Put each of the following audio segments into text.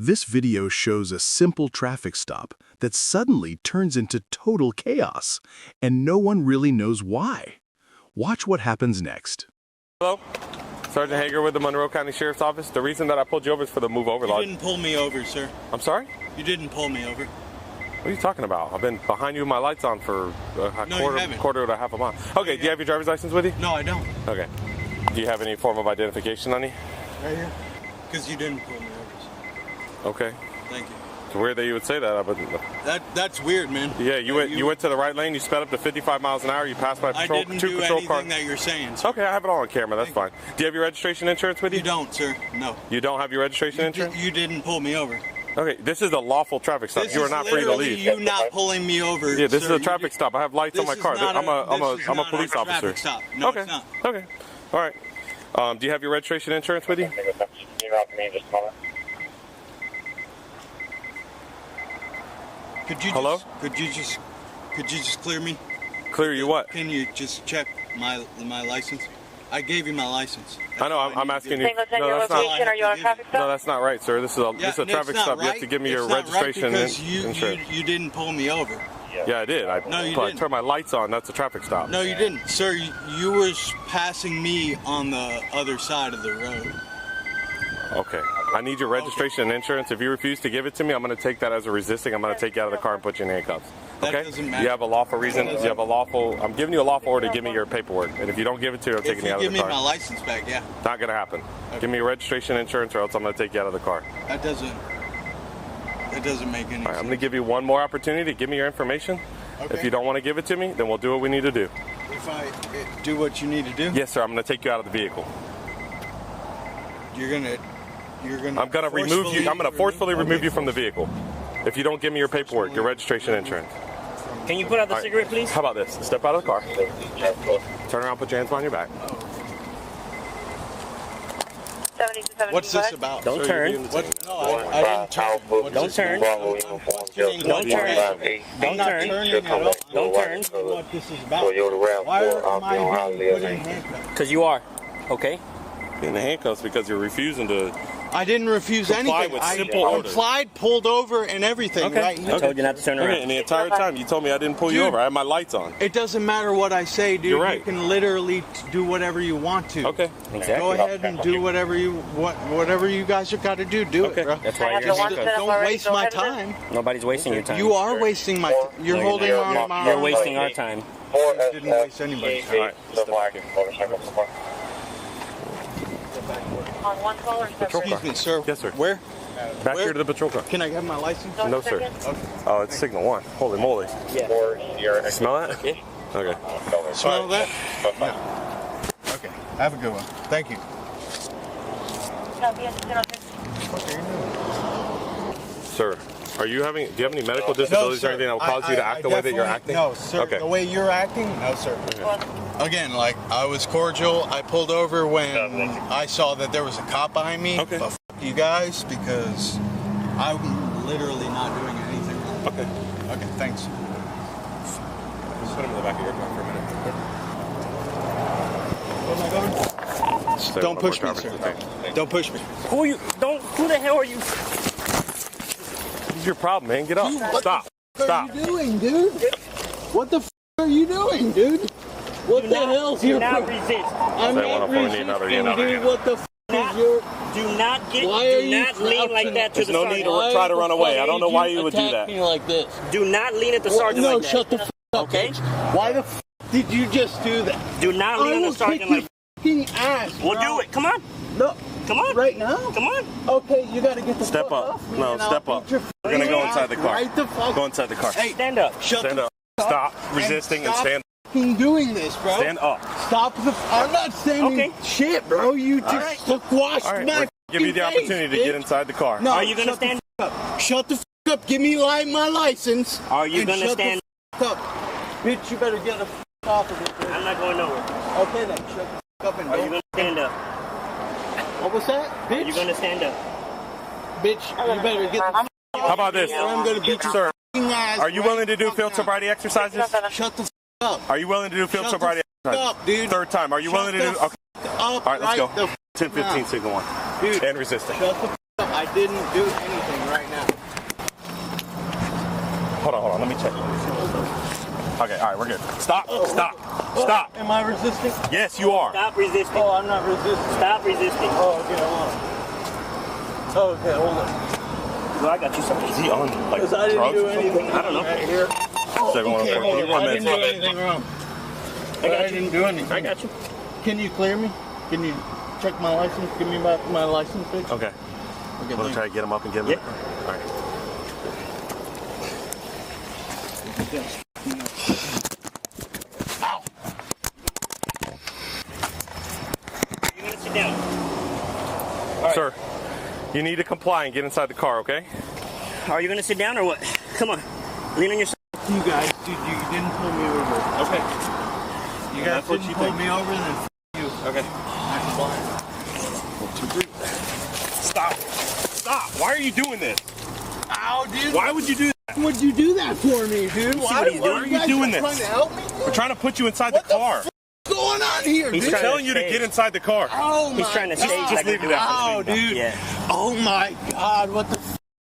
This video shows a simple traffic stop that suddenly turns into total chaos, and no one really knows why. Watch what happens next. Hello, Sergeant Hager with the Monroe County Sheriff's Office. The reason that I pulled you over is for the move over law. You didn't pull me over, sir. I'm sorry? You didn't pull me over. What are you talking about? I've been behind you with my lights on for a quarter to half a mile. Okay, do you have your driver's license with you? No, I don't. Okay. Do you have any form of identification on you? Right here. Because you didn't pull me over. Okay. Thank you. It's weird that you would say that, but that's weird, man. Yeah, you went to the right lane. You sped up to 55 miles an hour. You passed by patrol, I didn't two do patrol anything cars. that you're saying, sir. Okay, I have it all on camera. That's fine. Do you have your registration insurance with you? You don't, sir. No. You don't have your registration insurance? You didn't pull me over. Okay, this is a lawful traffic stop. You are not free to leave. You not pulling me over. Yeah, this sir. is a traffic stop. I have lights on my car. I'm a police officer. Stop. No, okay. It's not. Okay. All right. Do you have your registration insurance with you? Hello? Could you just clear me? Clear you what? Can you just check my license? I gave you my license. I know. I'm asking you. No, that's not. Are you on a traffic stop? No, that's not right, sir. This is a traffic stop. Right. You have to give me your it's registration not right because insurance. You didn't pull me over. Yeah, I did. No, you I didn't. turned my lights on. That's a traffic stop. No, you didn't, sir. You were passing me on the other side of the road. Okay. I need your registration and insurance. If you refuse to give it to me, I'm going to take that as a resisting. I'm going to take you out of the car and put you in handcuffs. Okay? That doesn't matter. You have a lawful reason. You have a lawful. I'm giving you a lawful order to give me your paperwork. And if you don't give it to me, I'm taking you out of the car. Give me my license back, yeah. Not going to happen. Okay. Give me your registration and insurance, or else I'm going to take you out of the car. That doesn't make any sense. I'm going to give you one more opportunity to give me your information. Okay. If you don't want to give it to me, then we'll do what we need to do. If I do what you need to do? Yes, sir. I'm going to take you out of the vehicle. You're gonna I'm going to remove you. I'm going to forcefully remove you from the vehicle. If you don't give me your paperwork, your registration and insurance. Can you put out the cigarette, please? How about this? Step out of the car. Turn around, put your hands behind your back. What's this about? Don't turn. No, I didn't turn. Don't turn. Don't turn. Don't turn. Don't turn. What this is about. Why am I being put in handcuffs? Because you are. Okay? In the handcuffs because you're refusing to. I didn't refuse comply anything. with I simple orders. complied, pulled over, and everything right here. I told you not to turn around. Okay, and the entire time you told me I didn't pull you Dude. over. I had my lights on. It doesn't matter what I say, dude. You're right. You can literally do whatever you want to. Okay. Exactly. Go ahead and do whatever you guys have got to do. Do Okay. it, bro. That's why you're Just handcuffed. don't waste my time. Nobody's wasting your time. You are wasting my time. You're holding on my. You're wasting our time. Didn't waste anybody's time. All right. On one call or Excuse me, sir. Yes, sir. Where? Back Where? here to the patrol car. Can I have my license? No, sir. Oh, it's signal 1. Holy moly. Yeah. Smell that? Yeah. Okay. Smell that? Yeah. Okay. Have a good one. Thank you. Sir, do you have any medical disabilities or anything that will cause you to act the way that you're acting? No, sir. Okay. The way you're acting? No, sir. Again, like, I was cordial. I pulled over when I saw that there was a cop behind me. Okay. But you guys, because I'm literally not doing anything wrong. Okay. Okay, thanks. Just put him in the back of your car for a minute. Where am I going? Stay Don't one push more me, driver's sir. detain. Don't push me. Who the hell are you? What's your problem, man? Get up. Dude, what Stop. the Stop. What are you doing, dude? What the are you doing, dude? What the hell's your Do not problem? resist. I'm Say not 104, another, resisting, dude. another. What the is your... Do not Why are you lean like that to There's the no sergeant. need to try to run away. I don't know why you would do attack that. me like this? Do not lean at the sergeant No, like that. shut the up, Okay? bitch. Why the did you just do that? Do not lean I on the will sergeant kick like your fucking ass, We'll bro. do it. Come on. No, Come on. right now? Come on. Okay, you gotta get the Step fuck up. off me No, and I'll step beat up. your We're gonna go fucking inside the ass car. Right the fuck. Go inside the car. Hey, Stand up. shut Stand the up. fuck Stop resisting and stand fucking doing this, bro. Stand up. Stop the. I'm not standing Okay. shit, bro. You just squashed All right. my. We'll give you the fucking opportunity face, to get inside the car. No, Are you gonna shut the stand fuck up? Shut the fuck up. Give me my license. Are you and gonna shut stand? The fuck up, bitch. You better get the fuck off of it. Bitch. I'm not going nowhere. Okay then, shut the fuck up and Are you don't. gonna stand up? What was that, bitch? Are you gonna stand up? Bitch, you better get the fuck How about this? or I'm gonna beat your Sir, fucking ass. are you right willing to do fuck field now. sobriety exercises? Shut the fuck up. Are you willing to do field Shut the sobriety fuck exercises? up, dude. Third time. Are you willing to do? Shut the Okay. fuck up. All right, let's right go. the fuck 10-15, now. signal 1. Dude, And resisting. shut the I didn't do anything right now. Hold on, let me check. Okay, all right, we're good. Stop. Am I resisting? Yes, you are. Stop resisting. Oh, I'm not resisting. Stop resisting. Oh, okay, hold on. Okay, hold on. Well, I got you something. Is he on like Because I didn't drugs do or something? anything. I don't know. Right here. Okay, hold on. I didn't do anything wrong. I didn't do anything. I got you. Can you clear me? Can you check my license? Give me my license picture. Okay. Okay, Want to try to get him up and get him in the car? All right. Ow. You're gonna sit down. Sir, you need to comply and get inside the car, okay? Are you gonna sit down or what? Come on. Lean on your side. You guys, dude, you didn't pull me over. Okay. You guys didn't pull me over, then f you. Okay. I'm blind. 1, 2, 3. Stop. Why are you doing this? Ow, dude. Why would you do that? Why would you do that for me, dude? what he's doing? Why are you doing this? Trying to help me? We're trying to put you inside What the car. What's going on here, He's dude? telling you to get inside the car. Oh He's my trying to God. stage like leave a it out. Oh, dude. Yeah. Oh my God, what the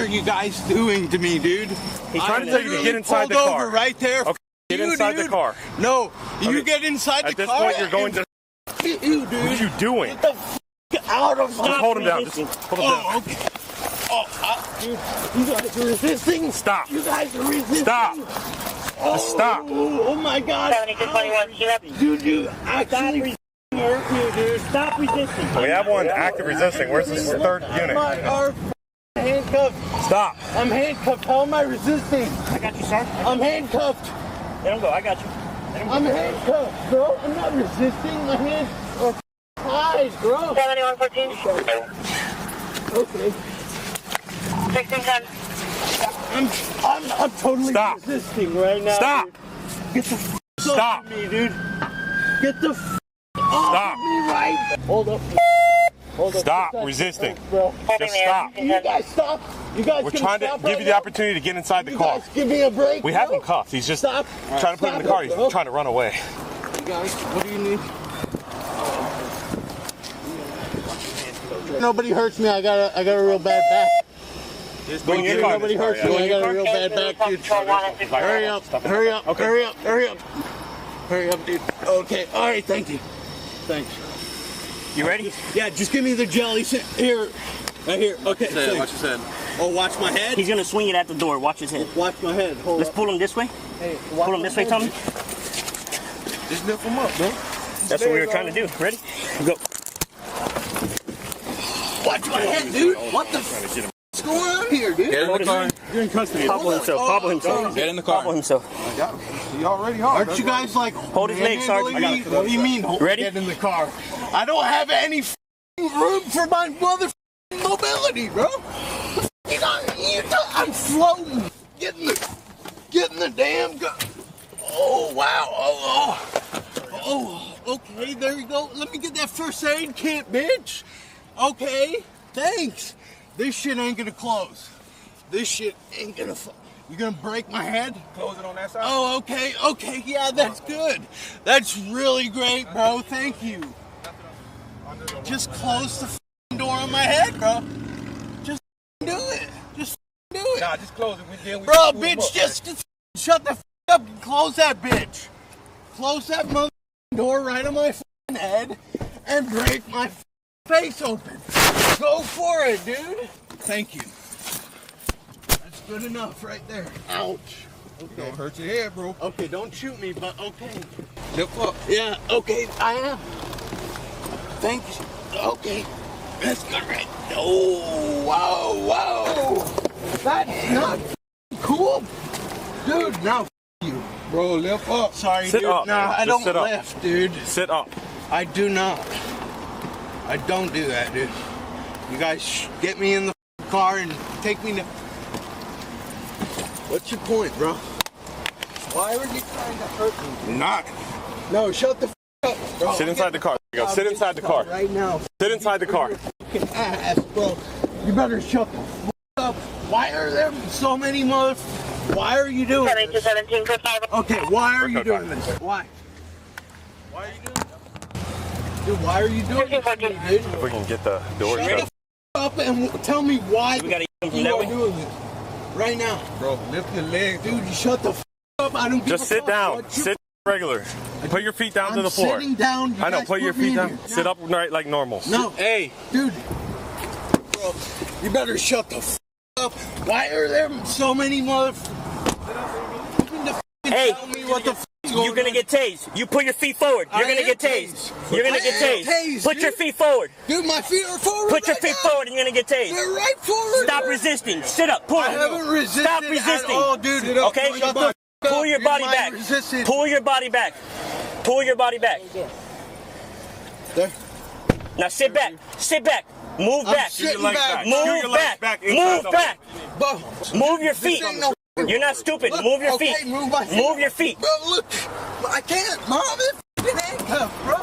are you guys doing to me, dude? He's trying to tell you to get inside the pulled car. over right there. Okay, get You, inside the dude. car. No, you Okay. get inside the At this car. point, you're going to. You, dude. What are you doing? Get the out of Just my. hold him down. Just hold him down. Oh, okay. Oh, dude, you guys are resisting. Stop. You guys are resisting. Stop. Oh, Stop. Oh my God. 7221, Dude, you actually hurt me, dude. Stop resisting. We have one active resisting. Where's this third unit? My arm handcuffed. Stop. I'm handcuffed. How am I resisting? I got you, sir. I'm handcuffed. Let him go. I got you. I'm handcuffed, bro. I'm not resisting. My hands are tied, bro. 7114. Okay. 1610. I'm totally Stop. resisting right now. Stop. Dude. Get the Stop. off me, dude. Get the off Stop. me right. Hold up. Hold up. Stop Just resisting. bro. Just stop. You guys stop. You guys We're can trying to stop give right you the now? opportunity to get inside the You car. guys give me a break. We have bro? him cuffed. He's just Stop. trying to put him in the Stop car. it, He's bro. trying to run away. You guys, what do you need? Nobody hurts me. I got a real bad back. Going in Nobody hurts me. I got a real bad back, dude. Hurry up. Hurry up. Okay. Hurry up. Hurry up. Hurry up, dude. Okay. All right. Thank you. Thanks. You ready? Yeah. Just give me the jelly. Here. Right here. Okay. Watch his head. Oh, watch my head. He's gonna swing it at the door. Watch his head. Watch my head. Hold Let's up. pull him this way. Hey, Pull him this way, Tommy. Just lift him up, bro. That's what we were trying to do. Ready? Go. Watch my head, dude. What the what's going on here, dude? Get in the car. You're in custody. Hobble himself. Hobble himself. Get in the car. Hobble himself. He already hard. Aren't you guys like Hold his leg, Sarge. I got it. What do you mean? Ready? Get in the car. I don't have any room for my mother mobility, bro. I'm floating. Get in the damn gun. Oh wow. Oh, okay. There you go. Let me get that first aid kit, bitch. Okay. Thanks. This shit ain't gonna close. This shit ain't gonna. You gonna break my head? Close it on that side. Oh, okay. Okay. Yeah, that's good. That's really great, bro. Thank you. Just close the door on my head, bro. Just do it. Just do it. Nah, just close it. Bro, bitch, just shut the up and close that bitch. Close that mother door right on my head and break my face open. Go for it, dude. Thank you. That's good enough right there. Ouch. Okay. Don't hurt your head, bro. Okay, don't shoot me, but okay. Lift up. Yeah, okay, I am. Thank you. Okay. That's not right. Oh, wow. That's not cool. Dude, now you. Bro, lift up. Sorry, Sit dude. up, No, man. I Just don't sit up. lift, dude. Sit up. I do not. I don't do that, dude. You guys get me in the car and take me to... What's your point, bro? Why are you trying to hurt me? Not. No, shut the up, bro. Sit inside the car. There you go. Sit inside the car. Right now. Sit inside the car. Fucking ass, bro. You better shut the up. Why are there so many Why are you doing this? 7217 for 5. Okay, why are you Okay, doing this? Why? Why are you doing this? Dude, why are you doing this to me, dude? If we can get the door Shut shut. the up up and tell me why We gotta get him you from are that way. doing this. Right now. Bro, lift your leg. Dude, you shut the up. I don't give Just a sit fuck down. what you- Sit regular. Put your feet down to I'm the floor. sitting down. You I know. guys Put your me feet in down. here. Sit No. up right like normal. No. Hey. Dude. Bro, you better shut the up. Why are there so many Hey, tell me what the is going you're gonna on. get tased. You put your feet forward. You're I gonna am get tased. tased. You're gonna I get am tased. tased, Put your dude. feet forward. Dude, my feet are forward. Put your right feet now. forward and you're gonna get tased. They're right forward. Stop resisting. Sit up. Pull I it. haven't resisted Stop resisting. at all, dude. Sit up. Okay? Shut the f- Pull up. your You body might back. resist it. Pull your body back. Pull your body back. There. Now sit back. Sit back. Move I'm back. sitting back. Move back. Move back. Bro, Move your feet. ain't no You're not stupid. Look, Move your okay, feet. move my feet. Move your feet. Bro, look. I can't. Mom, it's f***ing handcuffed, bro.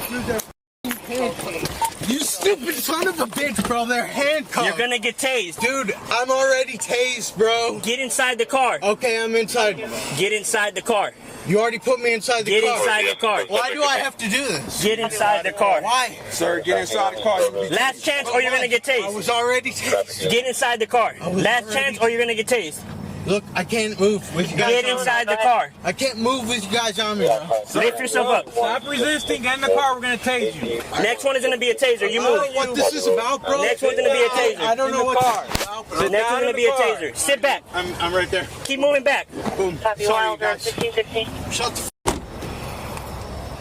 Dude, they're f***ing handcuffed. You stupid son of a bitch, bro. They're handcuffed. You're gonna get tased. Dude, I'm already tased, bro. Get inside the car. Okay, I'm inside. Get inside the car. You already put me inside the Get car. inside the car. Why do I have to do this? Get inside the car. Why? Sir, get inside the car. You be Last chance or you're gonna get I tased. was already tased. Get inside the car. was Last already- chance or you're gonna get tased. Look, I can't move with you guys. Get on me. inside the car. I can't move with you guys on me, bro. Lift yourself up. Stop resisting. Get in the car. We're gonna tase you. Next one is gonna be a taser. You I don't move. know what this is about, bro. Next one's gonna be a taser. I don't know In the what car. this is about, bro. The next one's gonna be a taser. Sit back. I'm right there. Keep moving back. Boom. Copy Sorry, Wilder, guys. 1515. Shut the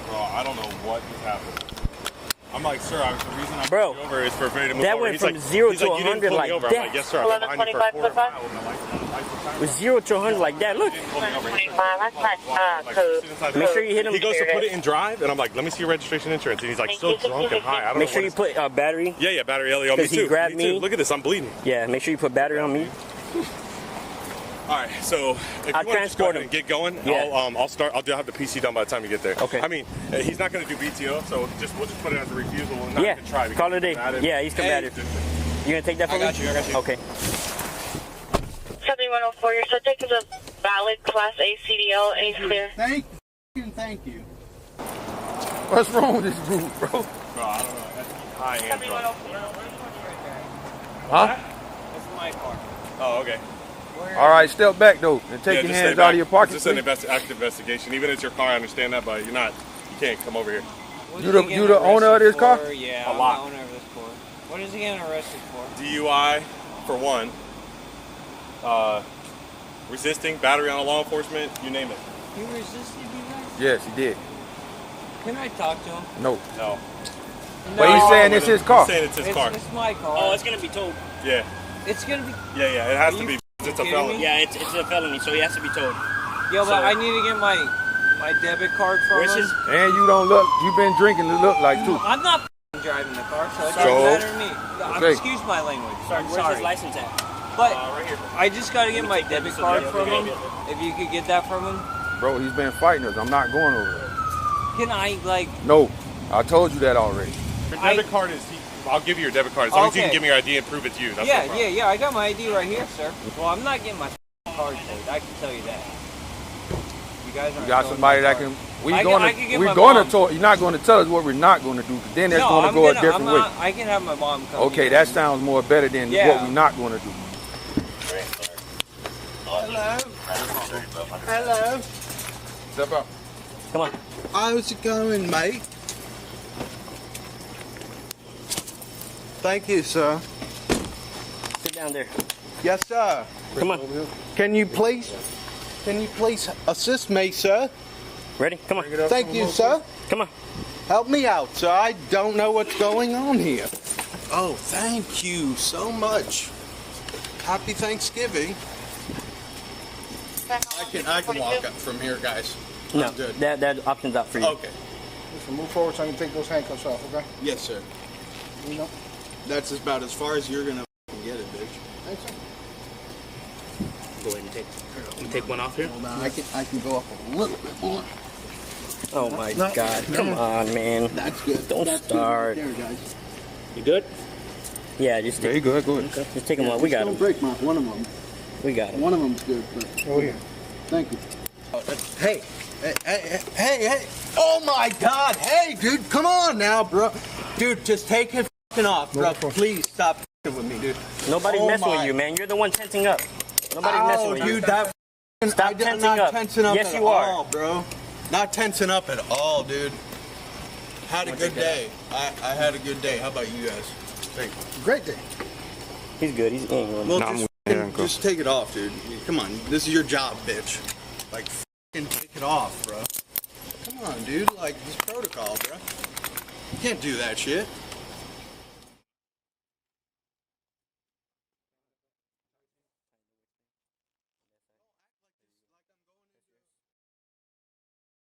Bro, I don't know what just happened. I'm like, sir, the reason I Bro, pulled you over is for me to move that over. went He's from like, 0 he's to like, you didn't 100 pull me like over. that. I'm like, yes, sir. I've been behind you for a 11:25, quarter goodbye. mile with my license. It was 0 to 100 like that. Look. 25, that's not Like, code. sit inside the Make car. sure you hit him. He goes to put it in drive, and I'm like, let me see your registration insurance. And he's like, so drunk and high. I don't Make know sure what you it's- put battery. Yeah, battery LE on me Because he too. grabbed too. me. Look at this, I'm bleeding. Yeah, make sure you put battery on me. All right, so if I'll you want to just go transport ahead and him. get going, Yeah. I'll start. I'll have the PC done by the time you get there. Okay. I mean, he's not going to do BTO, so we'll just put it as a refusal. We'll not Yeah, even try. call it a day. Because Yeah, he's combative. You gonna take that for me? I got you. Okay. 7104, your subject is a valid Class A CDL, A clear. Thank you. What's wrong with this dude, bro? Bro, I don't know. That's high and drunk. 7104. Huh? That's my car. Oh, okay. All right, step back though and take Yeah, your just hands stay out back. of your pocket. It's just an please. active investigation. Even if it's your car, I understand that, but you can't come over here. You the owner of this car? Yeah, A I'm lot. the owner of this car. What is he getting arrested for? DUI for one. Resisting, battery on a law enforcement, you name it. He resisted you guys? Yes, he did. Can I talk to him? No. No. But he's saying it's his car. He's saying it's his car. It's my car. Oh, it's gonna be towed. Yeah. It's gonna be. Yeah, it has Are to you be. It's a kidding felony. me? Yeah, it's a felony, so he has to be towed. Yo, but So- I need to get my debit card from Where's him. his? And you don't look. You've been drinking to look like too. I'm not driving the car, so it So? doesn't matter to me. Okay. Excuse my language. I'm Where's sorry. his license at? But Right here. I just gotta get my debit card from him. Yeah. If you could get that from him. Bro, he's been fighting us. I'm not going over there. Can I, like, No, I told you that already. Your debit card is. I'll give you your debit card as long as you can Okay. give me your ID and prove it's you. That's no yeah, problem. I got my ID right here, sir. Well, I'm not getting my card towed. I can tell you that. You guys aren't You got towing somebody my that car. can. I can get We're my going mom. to talk. You're not going to tell us what we're not going to do. 'Cause then it's No, going to I'm go a gonna- different I'm way. not- I can have my mom come. Okay, here. that sounds more better than Yeah. what we're not going to do. Hello. Step up. Come on. How's it going, mate? Thank you, sir. Sit down there. Yes, sir. Come on. Can you please assist me, sir? Ready? Come on. Thank you, sir. Come on. Help me out, sir. I don't know what's going on here. Oh, thank you so much. Happy Thanksgiving. I can walk up from here, guys. No, I'm good. that option's out for you. Okay. So move forward so I can take those handcuffs off, okay? Yes, sir. You know? That's about as far as you're gonna get it, bitch. Thanks, sir. Go ahead and take one off here. Hold on, I can go up a little bit more. Oh my No. God! Come on, man. That's good. Don't That's start. Good. There, guys. You good? Yeah, just There you take. go. Go ahead. Just take them off. We got Don't him. break one of them. We got him. One of them's good, but Over here. thank you. Hey. Hey. Oh my God. Hey, dude, come on now, bro. Dude, just take it f***ing off, bro. Please stop with me, dude. Nobody's Oh messing with my- you, man. You're the one tensing up. Nobody's messing with you. Dude, that Stop I'm tensing not up. tensing up Yes, at you are. all, bro. Not tensing up at all, dude. Had a good day. I had a good day. How about you guys? Great day. He's good. He's in. Well, Nah, just take it off, dude. Come on, this is your job, bitch. Like, fucking take it off, bro. Come on, dude. Like, this protocol, bro. You can't do that shit.